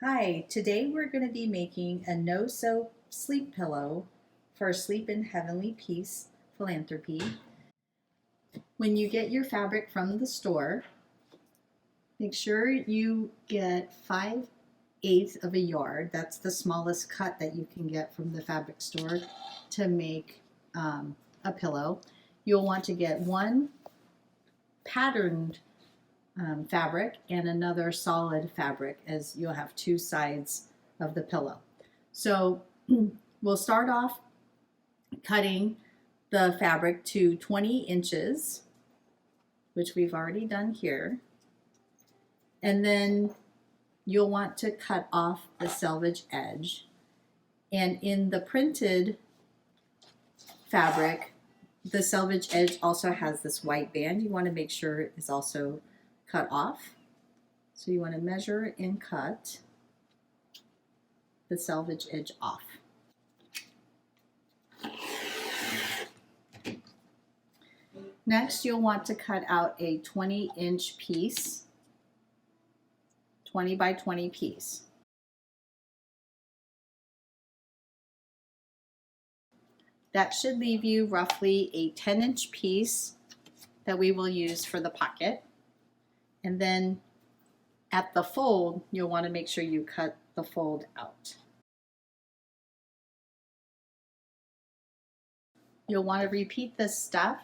Hi, today we're going to be making a no-soap sleep pillow for Sleep in Heavenly Peace Philanthropy. When you get your fabric from the store, make sure you get 5/8 of a yard. That's the smallest cut that you can get from the fabric store to make a pillow. You'll want to get one patterned fabric and another solid fabric, as you'll have two sides of the pillow. So we'll start off cutting the fabric to 20 inches, which we've already done here. And then you'll want to cut off the selvage edge. And in the printed fabric, the selvage edge also has this white band. You want to make sure it is also cut off. So you want to measure and cut the selvage edge off. Next, you'll want to cut out a 20-inch piece, 20 by 20 piece. That should leave you roughly a 10-inch piece that we will use for the pocket. And then at the fold, you'll want to make sure you cut the fold out. You'll want to repeat this step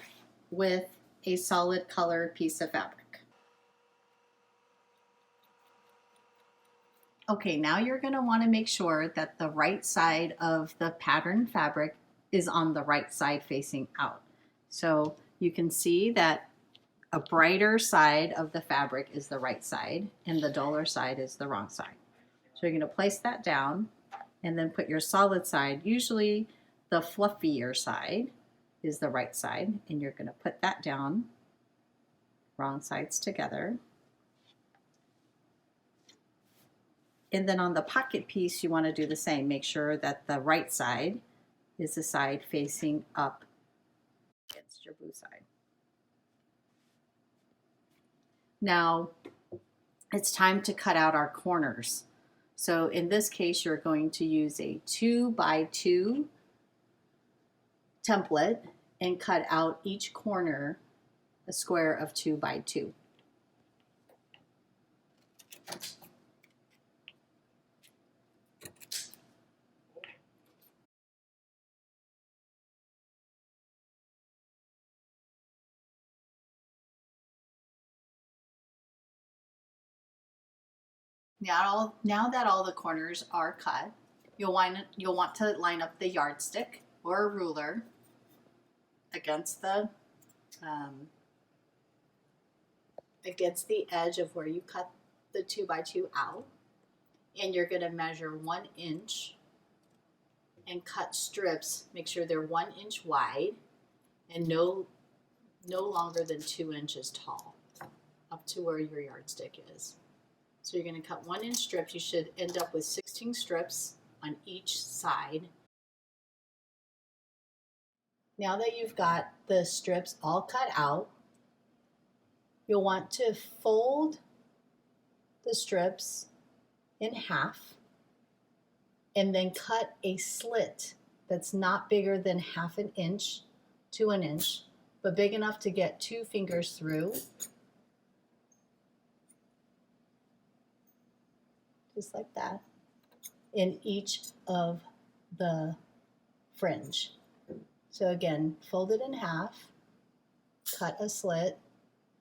with a solid color piece of fabric. Okay, now you're going to want to make sure that the right side of the pattern fabric is on the right side facing out. So you can see that a brighter side of the fabric is the right side and the duller side is the wrong side. So you're going to place that down and then put your solid side, usually the fluffier side is the right side, and you're going to put that down, wrong sides together. And then on the pocket piece, you want to do the same. Make sure that the right side is the side facing up against your blue side. Now, it's time to cut out our corners. So in this case, you're going to use a 2x2 template and cut out each corner a square of 2x2. Now that all the corners are cut, you'll want to line up the yardstick or a ruler against the edge of where you cut the 2x2 out, and you're going to measure 1 inch and cut strips. Make sure they're 1 inch wide and no longer than 2 inches tall, up to where your yardstick is. So you're going to cut 1 inch strips. You should end up with 16 strips on each side. Now that you've got the strips all cut out, you'll want to fold the strips in half and then cut a slit that's not bigger than 1/2 inch to 1 inch, but big enough to get 2 fingers through. Just like that, in each of the fringe. So again, fold it in half, cut a slit,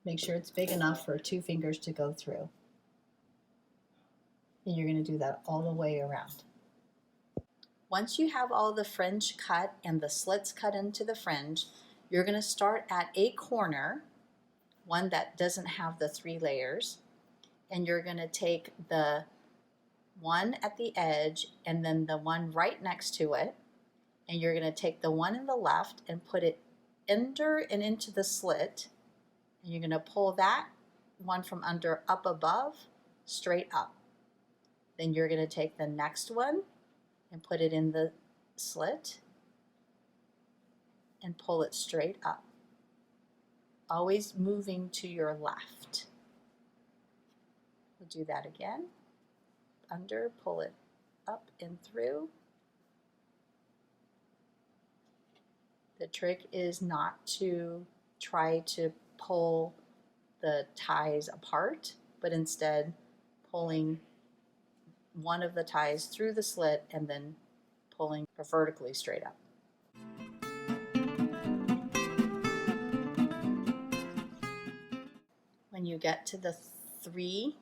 make sure it's big enough for 2 fingers to go through. And you're going to do that all the way around. Once you have all the fringe cut and the slits cut into the fringe, you're going to start at a corner, one that doesn't have the 3 layers, and you're going to take the one at the edge and then the one right next to it, and you're going to take the one in the left and put it under and into the slit, and you're going to pull that one from under up above straight up. Then you're going to take the next one and put it in the slit and pull it straight up, always moving to your left. We'll do that again. under, pull it up and through. The trick is not to try to pull the ties apart, but instead pulling one of the ties through the slit and then pulling vertically straight up. When you get to the 3,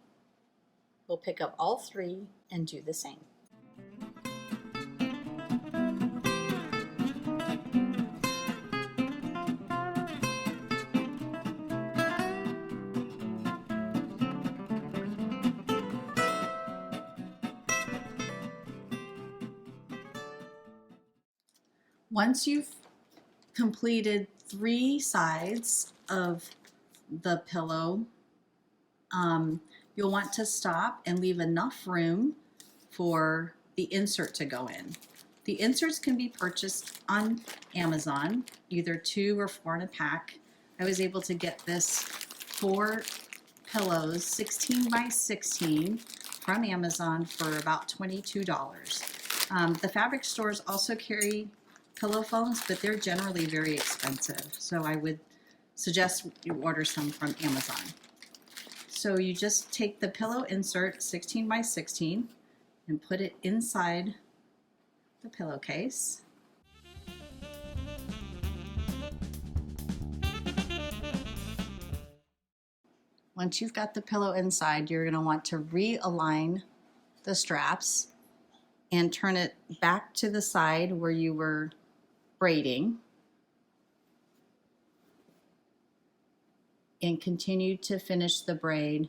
we'll pick up all 3 and do the same. Once you've completed 3 sides of the pillow, you'll want to stop and leave enough room for the insert to go in. The inserts can be purchased on Amazon, either 2 or 4 in a pack. I was able to get this 4 pillows, 16 by 16 from Amazon for about $22. The fabric stores also carry pillow foams, but they're generally very expensive. So I would suggest you order some from Amazon. So you just take the pillow insert 16 by 16 and put it inside the pillowcase. Once you've got the pillow inside, you're going to want to realign the straps and turn it back to the side where you were braiding, and continue to finish the braid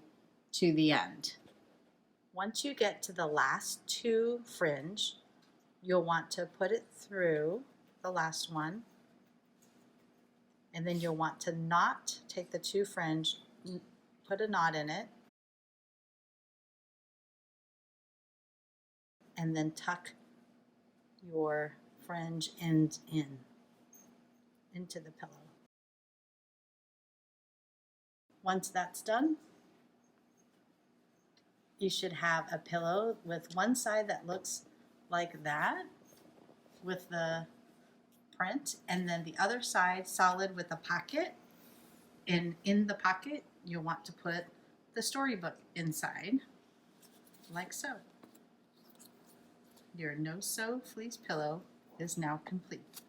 to the end. Once you get to the last 2 fringe, you'll want to put it through the last one, and then you'll want to knot, take the 2 fringe, put a knot in it, and then tuck your fringe end into the pillow. Once that's done, you should have a pillow with one side that looks like that with the print, and then the other side solid with a pocket, and in the pocket you'll want to put the storybook inside, like so. Your no-sew fleece pillow is now complete.